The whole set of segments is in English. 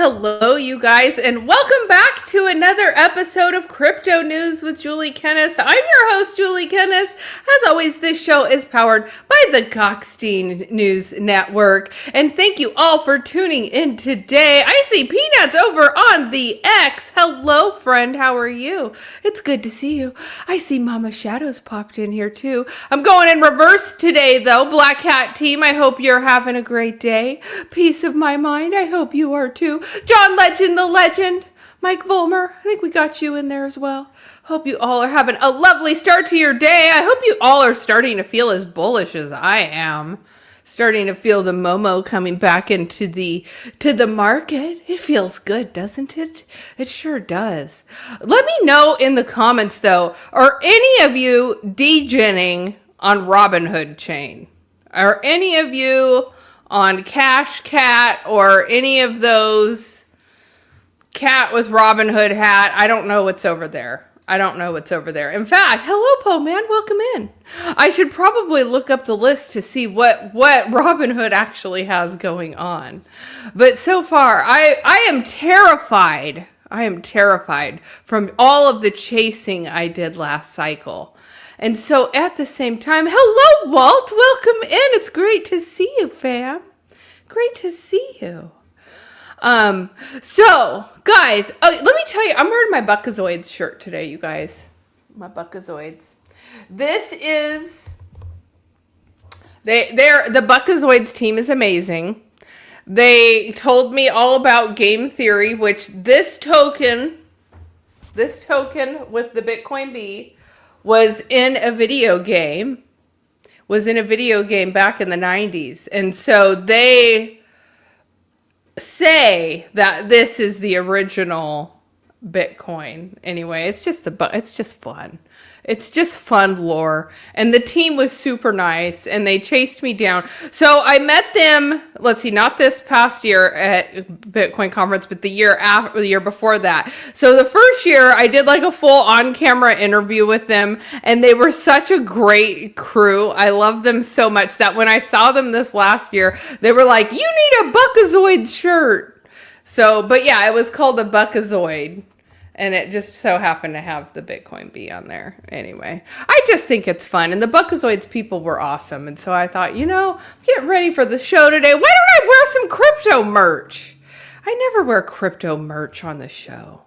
Hello, you guys, and welcome back to another episode of Crypto News with Julie Kennis. I'm your host, Julie Kennis. As always, this show is powered by the Gokhshtein News Network. And thank you all for tuning in today. I see Peanuts over on the X. Hello, friend. How are you? It's good to see you. I see Mama Shadows popped in here, too. I'm going in reverse today, though. Black Hat team, I hope you're having a great day. Peace of my mind. I hope you are, too. John Legend, the legend. Mike Volmer, I think we got you in there as well. Hope you all are having a lovely start to your day. I hope you all are starting to feel as bullish as I am. Starting to feel the Momo coming back into the market. It feels good, doesn't it? It sure does. Let me know in the comments, though, are any of you degenning on Robinhood chain? Are any of you on Cash Cat or any of those cat with Robinhood hat? I don't know what's over there. In fact, hello, Po Man. Welcome in. I should probably look up the list to see what Robinhood actually has going on. But so far, I am terrified. I am terrified from all of the chasing I did last cycle. And so at the same time, hello, Walt. Welcome in. It's great to see you, fam. Great to see you. So, guys, let me tell you, I'm wearing my Buckazoids shirt today, you guys. My Buckazoids. This is, the Buckazoids team is amazing. They told me all about game theory, which this token with the Bitcoin B was in a video game back in the 90s. And so they say that this is the original Bitcoin. Anyway, it's just fun. It's just fun lore. And the team was super nice and they chased me down. So I met them, let's see, not this past year at Bitcoin conference, but the year before that. So the first year I did like a full on-camera interview with them and they were such a great crew. I love them so much that when I saw them this last year, they were like, "You need a Buckazoid shirt." So, but yeah, it was called a Buckazoid. And it just so happened to have the Bitcoin B on there. Anyway, I just think it's fun. And the Buckazoids people were awesome. And so I thought, get ready for the show today. Why don't I wear some crypto merch? I never wear crypto merch on the show.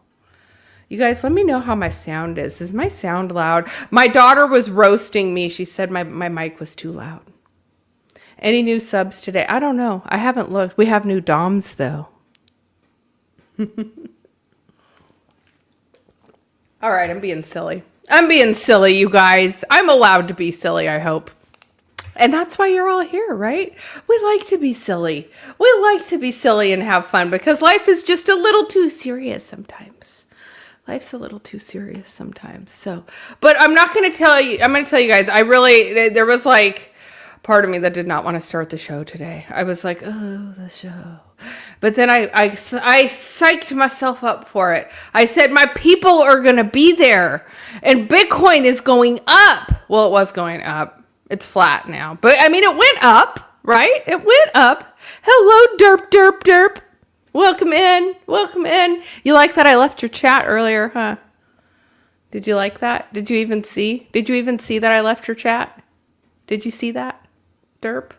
You guys, let me know how my sound is. Is my sound loud? My daughter was roasting me. She said my mic was too loud. Any new subs today? I don't know. I haven't looked. We have new DOMs, though. All right, I'm being silly. You guys. I'm allowed to be silly, I hope. And that's why you're all here, right? We like to be silly. We like to be silly and have fun because life is just a little too serious sometimes. Life's a little too serious sometimes. So, but I'm not going to tell you. I'm going to tell you guys, there was like part of me that did not want to start the show today. I was like, oh, the show. But then I psyched myself up for it. I said, my people are going to be there. And Bitcoin is going up. Well, it was going up. It's flat now. But, I mean, it went up, right? It went up. Hello, derp, derp, derp. Welcome in. Welcome in. You like that I left your chat earlier, huh? Did you like that? Did you even see that I left your chat? Did you see that, derp?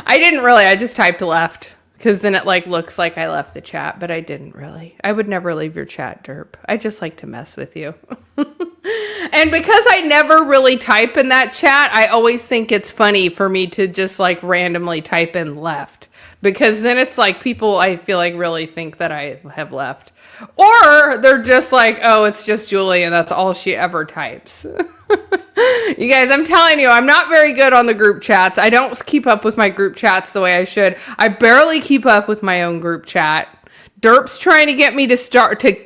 I didn't really. I just typed left because then it looks like I left the chat, but I didn't really. I would never leave your chat, derp. I just like to mess with you. And because I never really type in that chat, I always think it's funny for me to just randomly type in left because then it's people I feel like really think that I have left. Or they're just like, oh, it's just Julie and that's all she ever types. You guys, I'm telling you, I'm not very good on the group chats. I don't keep up with my group chats the way I should. I barely keep up with my own group chat. Derp's trying to get me to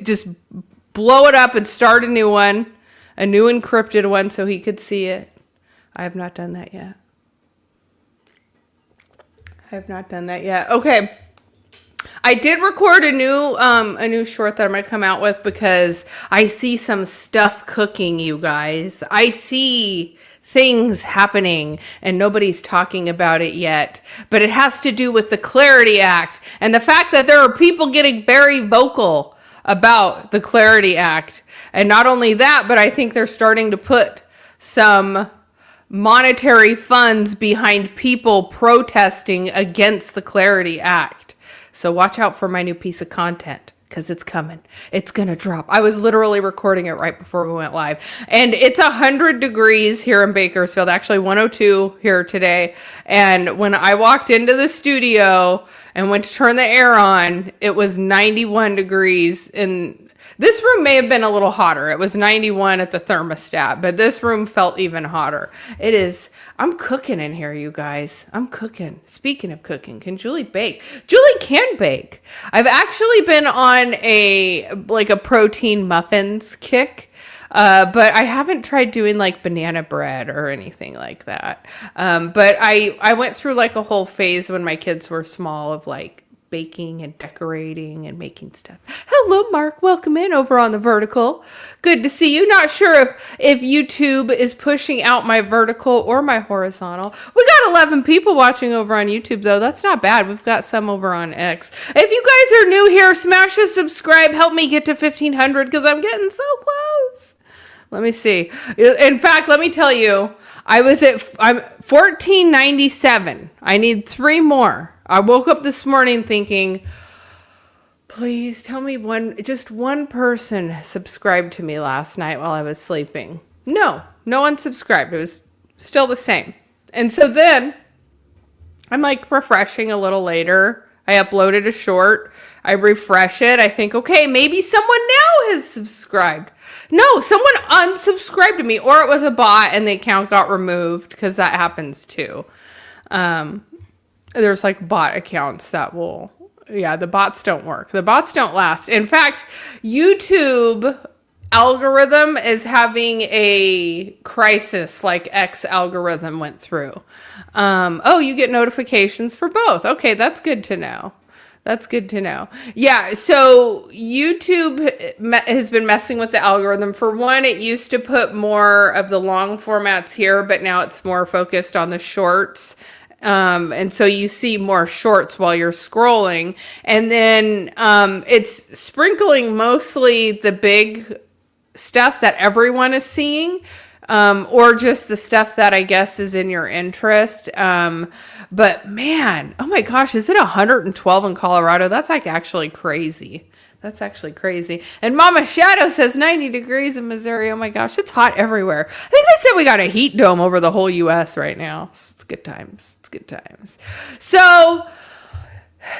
just blow it up and start a new one, a new encrypted one so he could see it. I have not done that yet. Okay. I did record a new short that I'm going to come out with because I see some stuff cooking, you guys. I see things happening and nobody's talking about it yet. But it has to do with the Clarity Act and the fact that there are people getting very vocal about the Clarity Act. And not only that, but I think they're starting to put some monetary funds behind people protesting against the Clarity Act. So watch out for my new piece of content, because it's coming. It's going to drop. I was literally recording it right before we went live. And it's 100 degrees here in Bakersfield, actually 102 here today. And when I walked into the studio and went to turn the air on, it was 91 degrees. And this room may have been a little hotter. It was 91 at the thermostat, but this room felt even hotter. It is, I'm cooking in here, you guys. I'm cooking. Speaking of cooking, can Julie bake? Julie can bake. I've actually been on a protein muffins kick, but I haven't tried doing like banana bread or anything like that. But I went through like a whole phase when my kids were small of like baking and decorating and making stuff. Hello, Mark. Welcome in over on the vertical. Good to see you. Not sure if YouTube is pushing out my vertical or my horizontal. We got 11 people watching over on YouTube, though. That's not bad. We've got some over on X. If you guys are new here, smash a subscribe. Help me get to 1,500 because I'm getting so close. Let me see. In fact, let me tell you, I'm 1497. I need 3 more. I woke up this morning thinking, please tell me just one person subscribed to me last night while I was sleeping. No one subscribed. It was still the same. And so then I'm like refreshing a little later. I uploaded a short. I refresh it. I think, okay, maybe someone now has subscribed. No, someone unsubscribed to me, or it was a bot and the account got removed, because that happens too. There's like bot accounts that the bots don't work. The bots don't last. In fact, YouTube algorithm is having a crisis like X algorithm went through. You get notifications for both. Okay, that's good to know. That's good to know. Yeah, so YouTube has been messing with the algorithm. For one, it used to put more of the long formats here, but now it's more focused on the shorts. And so you see more shorts while you're scrolling. And then it's sprinkling mostly the big stuff that everyone is seeing, or just the stuff that I guess is in your interest. But man, oh my gosh, is it 112 in Colorado? That's like actually crazy. That's actually crazy. And Mama Shadow says 90 degrees in Missouri. Oh my gosh, it's hot everywhere. I think they said we got a heat dome over the whole U.S. right now. It's good times. It's good times. So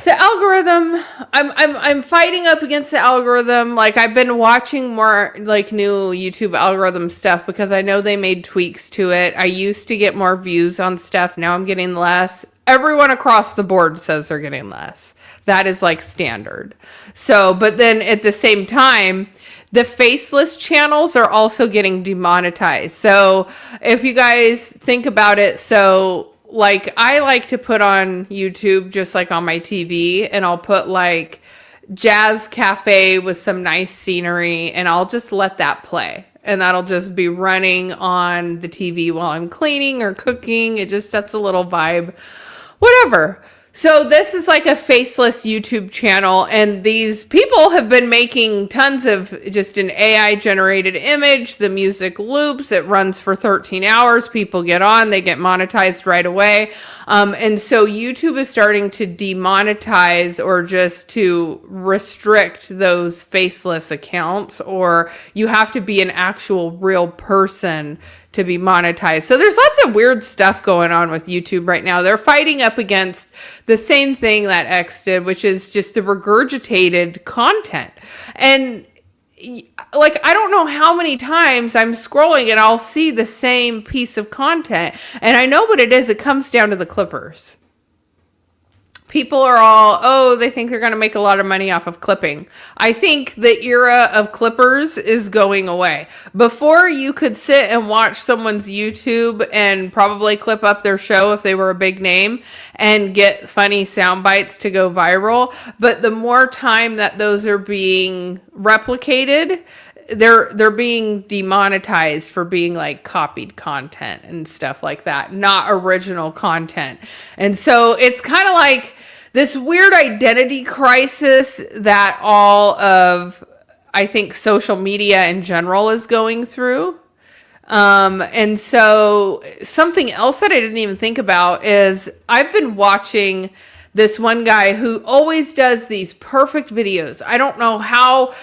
the algorithm, I'm fighting up against the algorithm. Like, I've been watching more like new YouTube algorithm stuff because I know they made tweaks to it. I used to get more views on stuff. Now I'm getting less. Everyone across the board says they're getting less. That is like standard. So, but then at the same time, the faceless channels are also getting demonetized. So if you guys think about it, so like I like to put on YouTube just like on my TV, and I'll put like jazz cafe with some nice scenery, and I'll just let that play. And that'll just be running on the TV while I'm cleaning or cooking. It just sets a little vibe, whatever. So this is like a faceless YouTube channel, and these people have been making tons of just an AI generated image. The music loops, it runs for 13 hours. People get on, they get monetized right away. And so YouTube is starting to demonetize or just to restrict those faceless accounts, or you have to be an actual real person to be monetized. So there's lots of weird stuff going on with YouTube right now. They're fighting up against the same thing that X did, which is just the regurgitated content. And like, I don't know how many times I'm scrolling and I'll see the same piece of content. And I know what it is. It comes down to the clippers. People are all, they think they're going to make a lot of money off of clipping. I think the era of clippers is going away. Before, you could sit and watch someone's YouTube and probably clip up their show if they were a big name and get funny sound bites to go viral. But the more time that those are being replicated, they're being demonetized for being like copied content and stuff like that, not original content. And so it's kind of like this weird identity crisis that all of, I think, social media in general is going through. And so something else that I didn't even think about is I've been watching this one guy who always does these perfect videos. I don't know how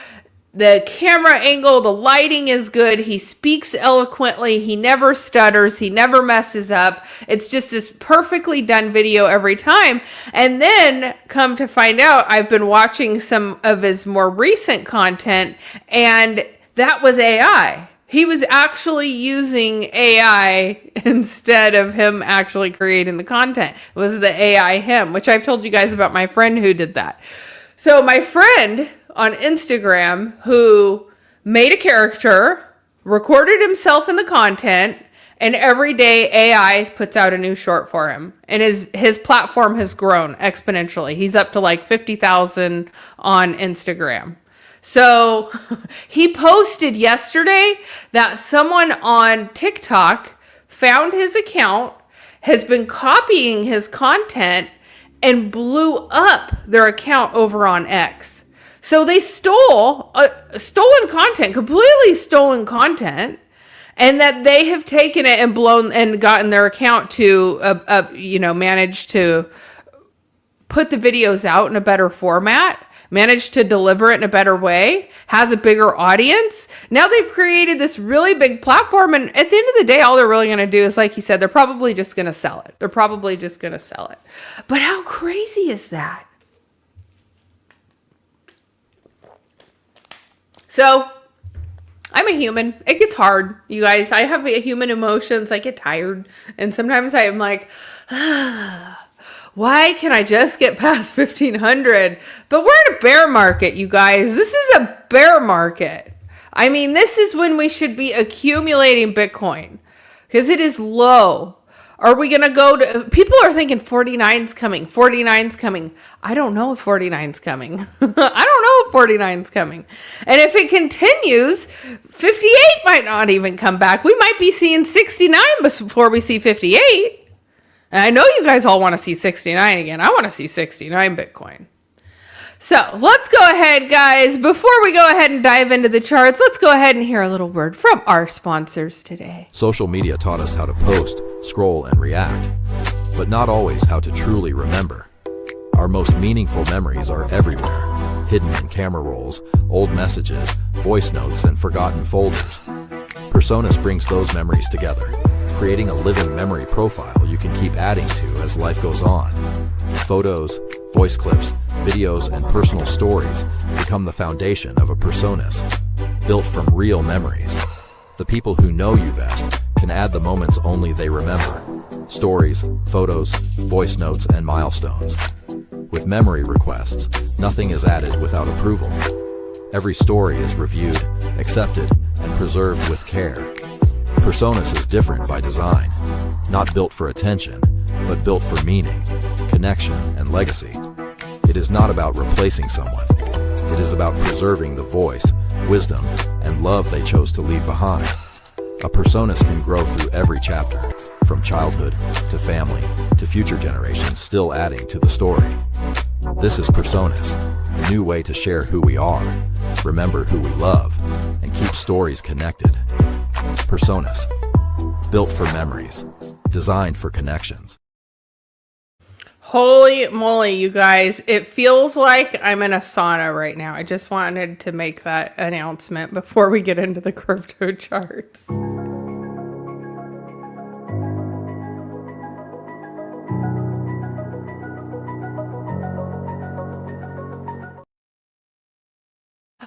the camera angle, the lighting is good. He speaks eloquently. He never stutters. He never messes up. It's just this perfectly done video every time. And then come to find out, I've been watching some of his more recent content, and that was AI. He was actually using AI instead of him actually creating the content. It was the AI him, which I've told you guys about my friend who did that. So my friend on Instagram who made a character, recorded himself in the content, and every day AI puts out a new short for him. And his platform has grown exponentially. He's up to like 50,000 on Instagram. So he posted yesterday that someone on TikTok found his account, has been copying his content, and blew up their account over on X. So they stole stolen content, completely stolen content, and that they have taken it and blown and gotten their account to, manage to put the videos out in a better format, managed to deliver it in a better way, has a bigger audience. Now they've created this really big platform, and at the end of the day, all they're really going to do is, like you said, they're probably just going to sell it. They're probably just going to sell it. But how crazy is that? So I'm a human. It gets hard, you guys. I have human emotions. I get tired. And sometimes I'm like, why can I just get past 1,500? But we're in a bear market, you guys. This is a bear market. I mean, this is when we should be accumulating Bitcoin because it is low. Are we going to go to, people are thinking 49's coming, 49's coming. I don't know if 49's coming. I don't know if 49's coming. And if it continues, 58 might not even come back. We might be seeing 69 before we see 58. And I know you guys all want to see 69 again. I want to see 69 Bitcoin. So let's go ahead, guys. Before we go ahead and dive into the charts, let's go ahead and hear a little word from our sponsors today. Social media taught us how to post, scroll, and react, but not always how to truly remember. Our most meaningful memories are everywhere, hidden in camera rolls, old messages, voice notes, and forgotten folders. Personas brings those memories together, creating a living memory profile you can keep adding to as life goes on. Photos, voice clips, videos, and personal stories become the foundation of a Personas, built from real memories. The people who know you best can add the moments only they remember. Stories, photos, voice notes, and milestones. With memory requests, nothing is added without approval. Every story is reviewed, accepted, and preserved with care. Personas is different by design, not built for attention, but built for meaning, connection, and legacy. It is not about replacing someone. It is about preserving the voice, wisdom, and love they chose to leave behind. A Personas can grow through every chapter, from childhood to family to future generations, still adding to the story. This is Personas, a new way to share who we are, remember who we love, and keep stories connected. Personas, built for memories, designed for connections. Holy moly, you guys. It feels like I'm in a sauna right now. I just wanted to make that announcement before we get into the crypto charts.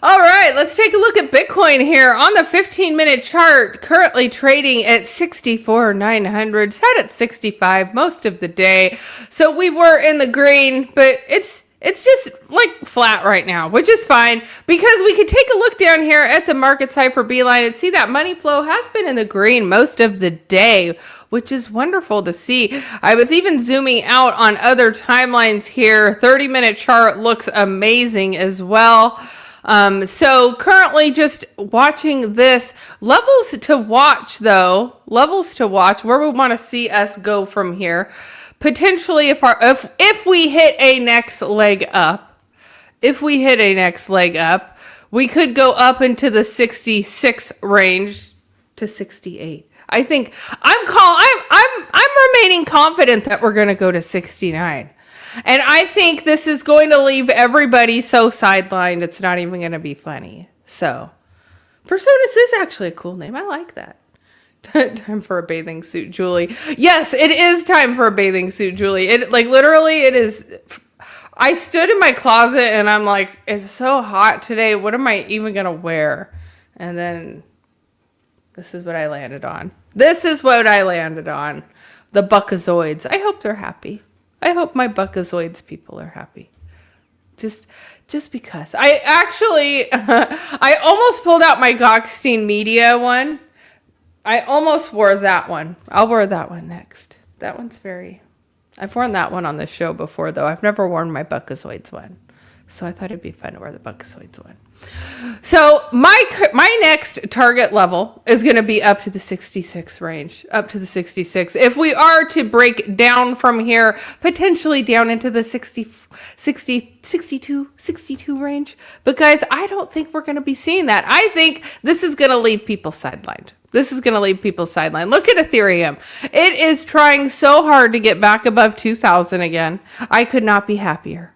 All right, let's take a look at Bitcoin here on the 15-minute chart, currently trading at 64,900, sat at 65 most of the day. So we were in the green, but it's just like flat right now, which is fine because we could take a look down here at the market side for Beeline and see that money flow has been in the green most of the day, which is wonderful to see. I was even zooming out on other timelines here. 30-minute chart looks amazing as well. So currently just watching this. Levels to watch, though. Levels to watch, where we want to see us go from here. Potentially, if we hit a next leg up, we could go up into the 66 range to 68. I think I'm remaining confident that we're going to go to 69. And I think this is going to leave everybody so sidelined, it's not even going to be funny. So, Personas is actually a cool name. I like that. Time for a bathing suit, Julie. Yes, it is time for a bathing suit, Julie. It literally it is. I stood in my closet and I'm like, it's so hot today. What am I even going to wear? And then this is what I landed on. The Buckazoids. I hope they're happy. I hope my Buckazoids people are happy. Just because. I actually, I almost pulled out my Gokhshtein Media one. I almost wore that one. I'll wear that one next. That one's I've worn that one on the show before, though. I've never worn my Buckazoids one. So I thought it'd be fun to wear the Buckazoids one. So my next target level is going to be up to the 66 range, up to the 66. If we are to break down from here, potentially down into the 62 range. But guys, I don't think we're going to be seeing that. I think this is going to leave people sidelined. Look at Ethereum. It is trying so hard to get back above 2,000 again. I could not be happier.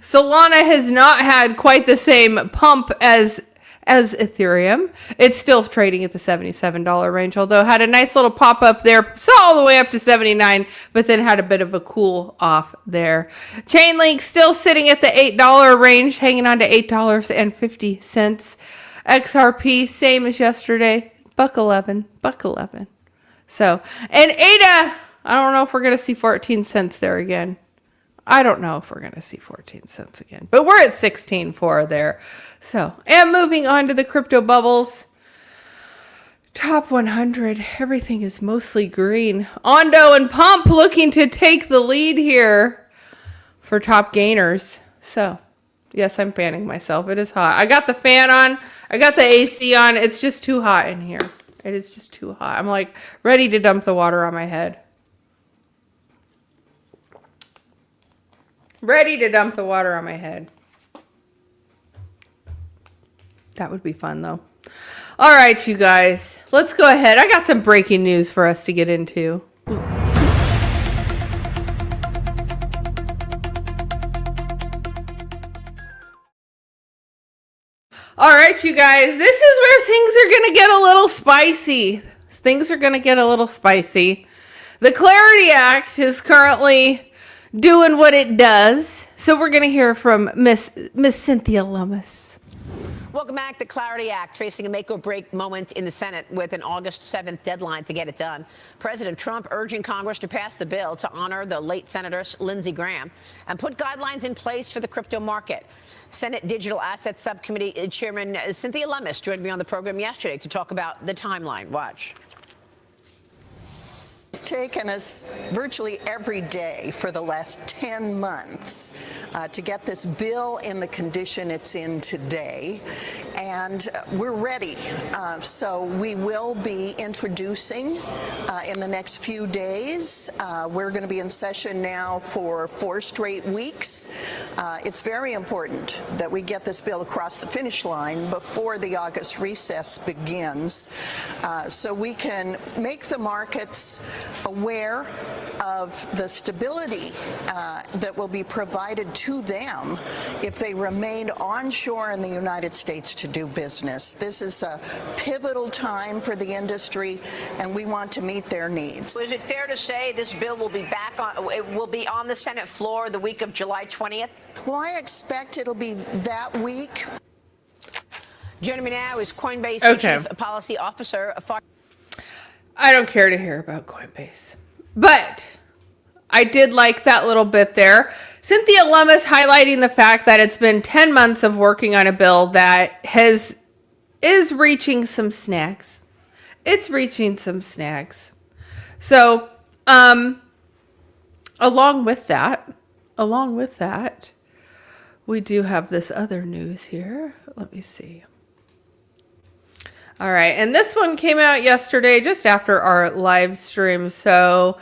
Solana has not had quite the same pump as Ethereum. It's still trading at the $77 range, although had a nice little pop up there, saw all the way up to 79, but then had a bit of a cool off there. Chainlink still sitting at the $8 range, hanging on to $8.50. XRP, same as yesterday, $1.11. So, and ADA, I don't know if we're going to see 14 cents there again. But we're at 16.4 there. So, and moving on to the crypto bubbles. Top 100, everything is mostly green. Ondo and Pump looking to take the lead here for top gainers. So, yes, I'm fanning myself. It is hot. I got the fan on. I got the AC on. It's just too hot in here. It is just too hot. I'm like ready to dump the water on my head. That would be fun, though. All right, you guys. Let's go ahead. I got some breaking news for us to get into. All right, you guys. This is where things are going to get a little spicy. The Clarity Act is currently doing what it does. So we're going to hear from Miss Cynthia Lummis. Welcome back. The Clarity Act facing a make-or-break moment in the Senate with an August 7th deadline to get it done. President Trump urging Congress to pass the bill to honor the late Senator Lindsey Graham and put guidelines in place for the crypto market. Senate Digital Assets Subcommittee Chairman Cynthia Lummis joined me on the program yesterday to talk about the timeline. Watch. It's taken us virtually every day for the last 10 months to get this bill in the condition it's in today, and we're ready. So we will be introducing in the next few days. We're going to be in session now for 4 straight weeks. It's very important that we get this bill across the finish line before the August recess begins, so we can make the markets aware of the stability that will be provided to them if they remain onshore in the United States to do business. This is a pivotal time for the industry, and we want to meet their needs. Is it fair to say this bill will be on the Senate floor the week of July 20th? Well, I expect it'll be that week. Joining me now is Coinbase Chief Policy Officer. I don't care to hear about Coinbase, but I did like that little bit there. Cynthia Lummis highlighting the fact that it's been 10 months of working on a bill that is reaching some snags. It's reaching some snags. So, along with that, we do have this other news here. Let me see. All right. And this one came out yesterday just after our live stream. So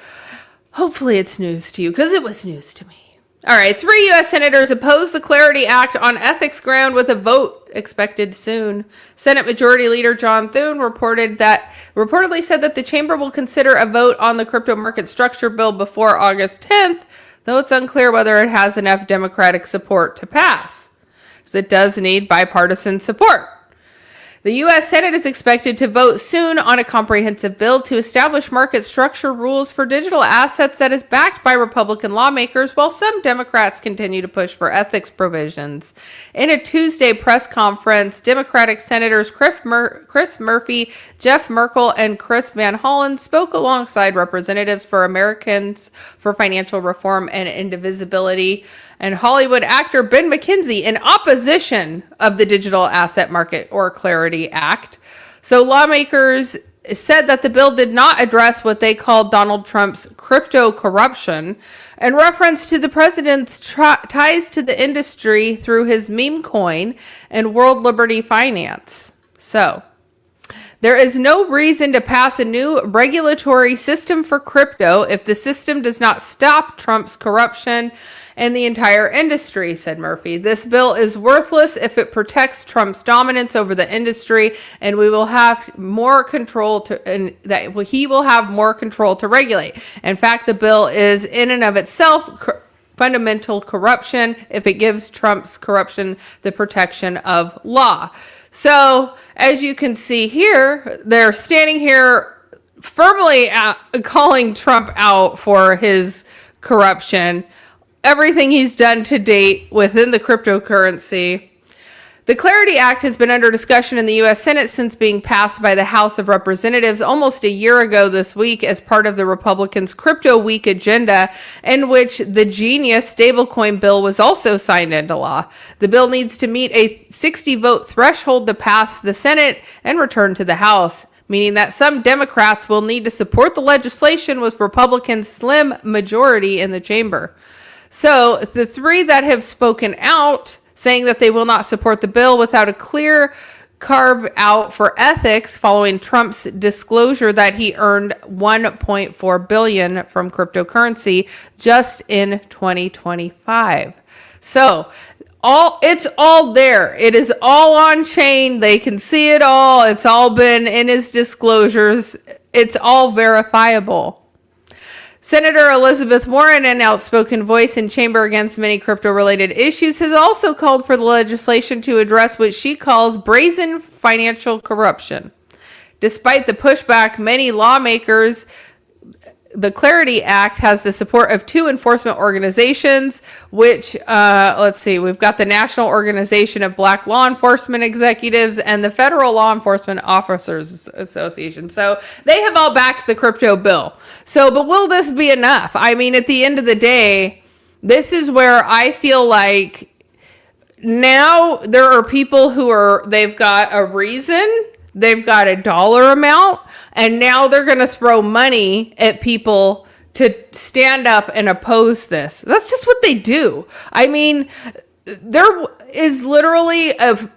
hopefully it's news to you, because it was news to me. All right. 3 U.S. senators oppose the Clarity Act on ethics ground with a vote expected soon. Senate Majority Leader John Thune reportedly said that the chamber will consider a vote on the crypto market structure bill before August 10th, though it's unclear whether it has enough Democratic support to pass, because it does need bipartisan support. The U.S. Senate is expected to vote soon on a comprehensive bill to establish market structure rules for digital assets that is backed by Republican lawmakers, while some Democrats continue to push for ethics provisions. In a Tuesday press conference, Democratic Senators Chris Murphy, Jeff Merkel, and Chris Van Hollen spoke alongside representatives for Americans for Financial Reform and Indivisibility and Hollywood actor Ben McKenzie in opposition of the Digital Asset Market or Clarity Act. So lawmakers said that the bill did not address what they called Donald Trump's crypto corruption, in reference to the president's ties to the industry through his meme coin and World Liberty Finance. So there is no reason to pass a new regulatory system for crypto if the system does not stop Trump's corruption and the entire industry, said Murphy. This bill is worthless if it protects Trump's dominance over the industry, and he will have more control to regulate. In fact, the bill is in and of itself fundamental corruption if it gives Trump's corruption the protection of law. So, as you can see here, they're standing here firmly calling Trump out for his corruption, everything he's done to date within the cryptocurrency. The Clarity Act has been under discussion in the U.S. Senate since being passed by the House of Representatives almost a year ago this week as part of the Republicans' Crypto Week agenda, in which the Genius stablecoin bill was also signed into law. The bill needs to meet a 60-vote threshold to pass the Senate and return to the House, meaning that some Democrats will need to support the legislation with Republicans' slim majority in the chamber. So the three that have spoken out, saying that they will not support the bill without a clear carve out for ethics following Trump's disclosure that he earned $1.4 billion from cryptocurrency just in 2025. So it's all there. It is all on chain. They can see it all. It's all been in his disclosures. It's all verifiable. Senator Elizabeth Warren, an outspoken voice in chamber against many crypto-related issues, has also called for the legislation to address what she calls brazen financial corruption. Despite the pushback, many lawmakers, the Clarity Act has the support of two enforcement organizations, which, we've got the National Organization of Black Law Enforcement Executives and the Federal Law Enforcement Officers Association. So they have all backed the crypto bill. So, but will this be enough? I mean, at the end of the day, this is where I feel like now there are people they've got a reason. They've got a dollar amount, and now they're going to throw money at people to stand up and oppose this. That's just what they do. I mean, there is literally a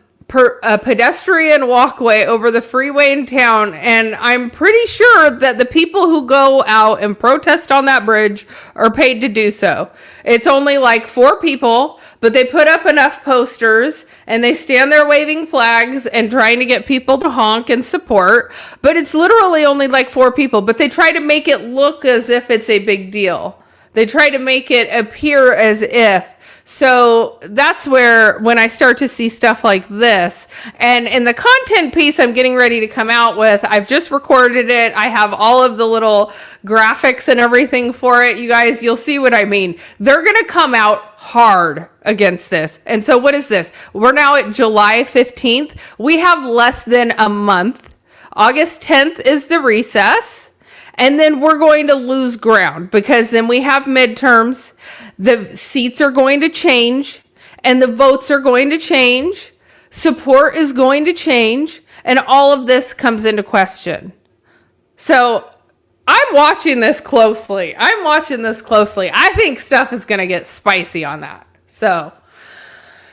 pedestrian walkway over the freeway in town, and I'm pretty sure that the people who go out and protest on that bridge are paid to do so. It's only like 4 people, but they put up enough posters and they stand there waving flags and trying to get people to honk and support, but it's literally only like 4 people, but they try to make it look as if it's a big deal. They try to make it appear as if. So that's where, when I start to see stuff like this, and in the content piece I'm getting ready to come out with, I've just recorded it. I have all of the little graphics and everything for it. You guys, you'll see what I mean. They're going to come out hard against this. And so what is this? We're now at July 15th. We have less than a month. August 10th is the recess. And then we're going to lose ground, because then we have midterms. The seats are going to change and the votes are going to change. Support is going to change, and all of this comes into question. So I'm watching this closely. I think stuff is going to get spicy on that. So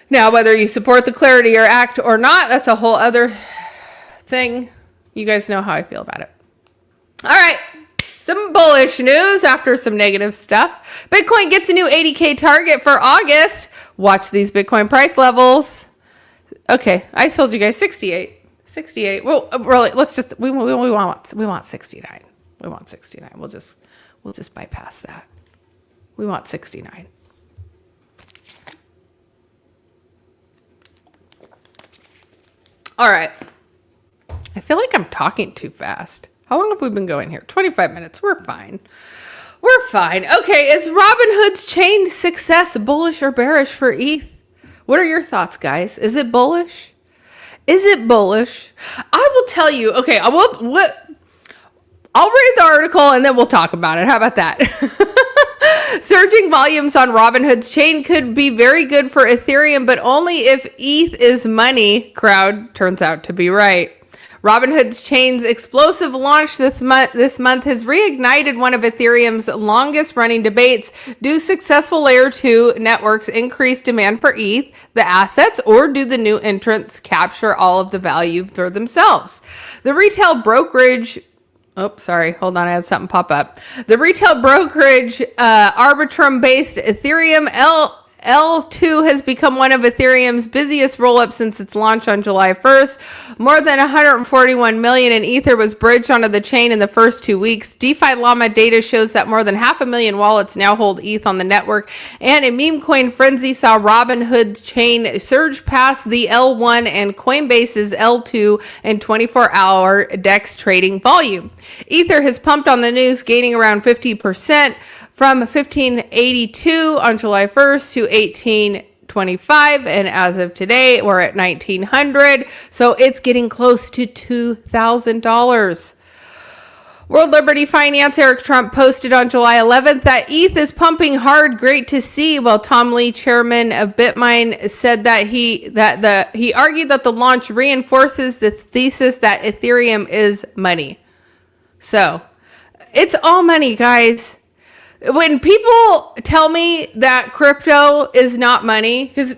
Now, whether you support the Clarity Act or not, that's a whole other thing. You guys know how I feel about it. All right. Some bullish news after some negative stuff. Bitcoin gets a new 80K target for August. Watch these Bitcoin price levels. Okay, I told you guys 68. 68. Well, really, let's just we want 69. We want 69. We'll just bypass that. We want 69. All right. I feel like I'm talking too fast. How long have we been going here? 25 minutes. We're fine. We're fine. Okay, is Robinhood's chain success bullish or bearish for ETH? What are your thoughts, guys? Is it bullish? Is it bullish? I will tell you. Okay, I'll read the article and then we'll talk about it. How about that? Surging volumes on Robinhood's chain could be very good for Ethereum, but only if ETH is money. Crowd turns out to be right. Robinhood's chain's explosive launch this month has reignited one of Ethereum's longest running debates. Do successful layer 2 networks increase demand for ETH, the assets, or do the new entrants capture all of the value for themselves? The retail brokerage hold on, I had something pop up. The retail brokerage Arbitrum-based Ethereum L2 has become one of Ethereum's busiest rollups since its launch on July 1st. More than 141 million in Ether was bridged onto the chain in the first 2 weeks. DeFi Llama data shows that more than 500,000 wallets now hold ETH on the network, and a meme coin frenzy saw Robinhood's chain surge past the L1 and Coinbase's L2 in 24-hour DEX trading volume. Ether has pumped on the news, gaining around 50%. From 1582 on July 1st to 1825, and as of today, we're at 1900, so it's getting close to $2,000. World Liberty Finance Eric Trump posted on July 11th that ETH is pumping hard, great to see, while Tom Lee, chairman of Bitmine, said that he argued that the launch reinforces the thesis that Ethereum is money. So, it's all money, guys. When people tell me that crypto is not money, because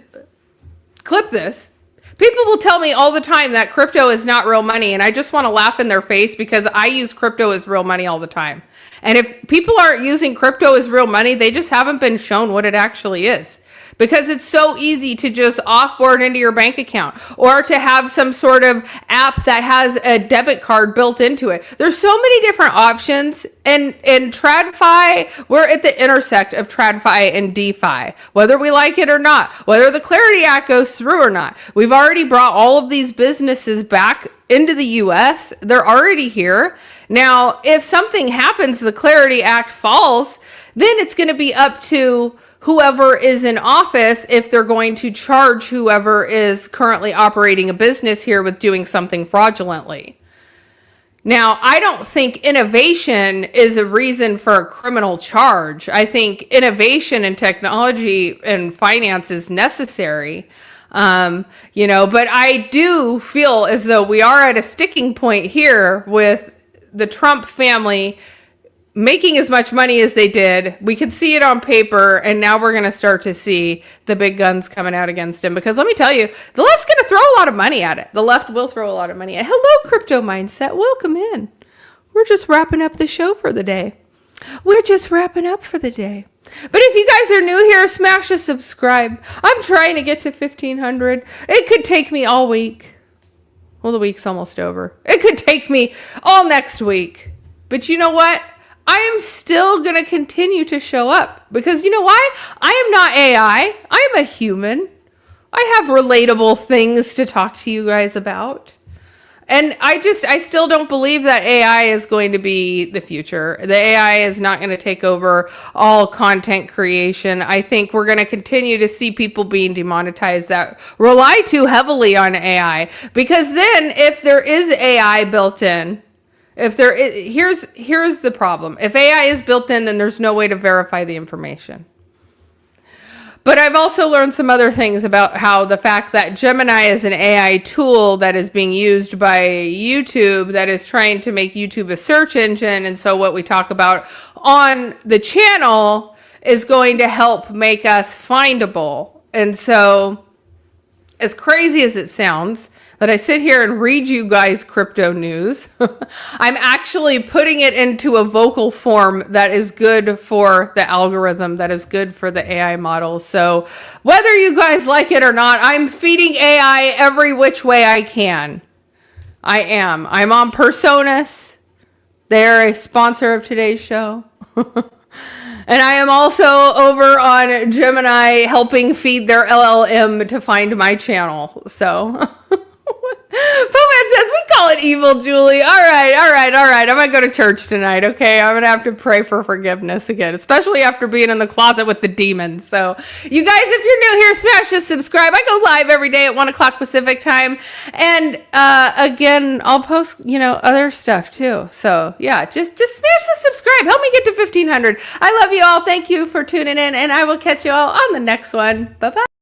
clip this, people will tell me all the time that crypto is not real money, and I just want to laugh in their face because I use crypto as real money all the time. And if people aren't using crypto as real money, they just haven't been shown what it actually is. Because it's so easy to just offboard into your bank account or to have some sort of app that has a debit card built into it. There's so many different options. And in TradFi, we're at the intersect of TradFi and DeFi, whether we like it or not, whether the Clarity Act goes through or not. We've already brought all of these businesses back into the US. They're already here. Now, if something happens, the Clarity Act falls, then it's going to be up to whoever is in office if they're going to charge whoever is currently operating a business here with doing something fraudulently. Now, I don't think innovation is a reason for a criminal charge. I think innovation in technology and finance is necessary. But I do feel as though we are at a sticking point here with the Trump family making as much money as they did. We could see it on paper, and now we're going to start to see the big guns coming out against him. Because let me tell you, the left's going to throw a lot of money at it. The left will throw a lot of money at it. Hello, Crypto Mindset. Welcome in. We're just wrapping up the show for the day. But if you guys are new here, smash a subscribe. I'm trying to get to 1,500. It could take me all week. Well, the week's almost over. It could take me all next week. But you know what? I am still going to continue to show up because you know why? I am not AI. I am a human. I have relatable things to talk to you guys about. And I still don't believe that AI is going to be the future. The AI is not going to take over all content creation. I think we're going to continue to see people being demonetized that rely too heavily on AI. Because then if there is AI built in, here's the problem. If AI is built in, then there's no way to verify the information. But I've also learned some other things about how the fact that Gemini is an AI tool that is being used by YouTube that is trying to make YouTube a search engine. And so what we talk about on the channel is going to help make us findable. And so as crazy as it sounds, that I sit here and read you guys crypto news, I'm actually putting it into a vocal form that is good for the algorithm, that is good for the AI model. So whether you guys like it or not, I'm feeding AI every which way I can. I am. I'm on Personas. They're a sponsor of today's show. And I am also over on Gemini helping feed their LLM to find my channel. So, Poman says, we call it evil, Julie. All right. I'm going to go to church tonight, okay? I'm going to have to pray for forgiveness again, especially after being in the closet with the demons. So, you guys, if you're new here, smash the subscribe. I go live every day at 1 o'clock Pacific time. And, again, I'll post, other stuff too. So, yeah, just smash the subscribe. Help me get to 1,500. I love you all. Thank you for tuning in, and I will catch you all on the next one. Bye-bye.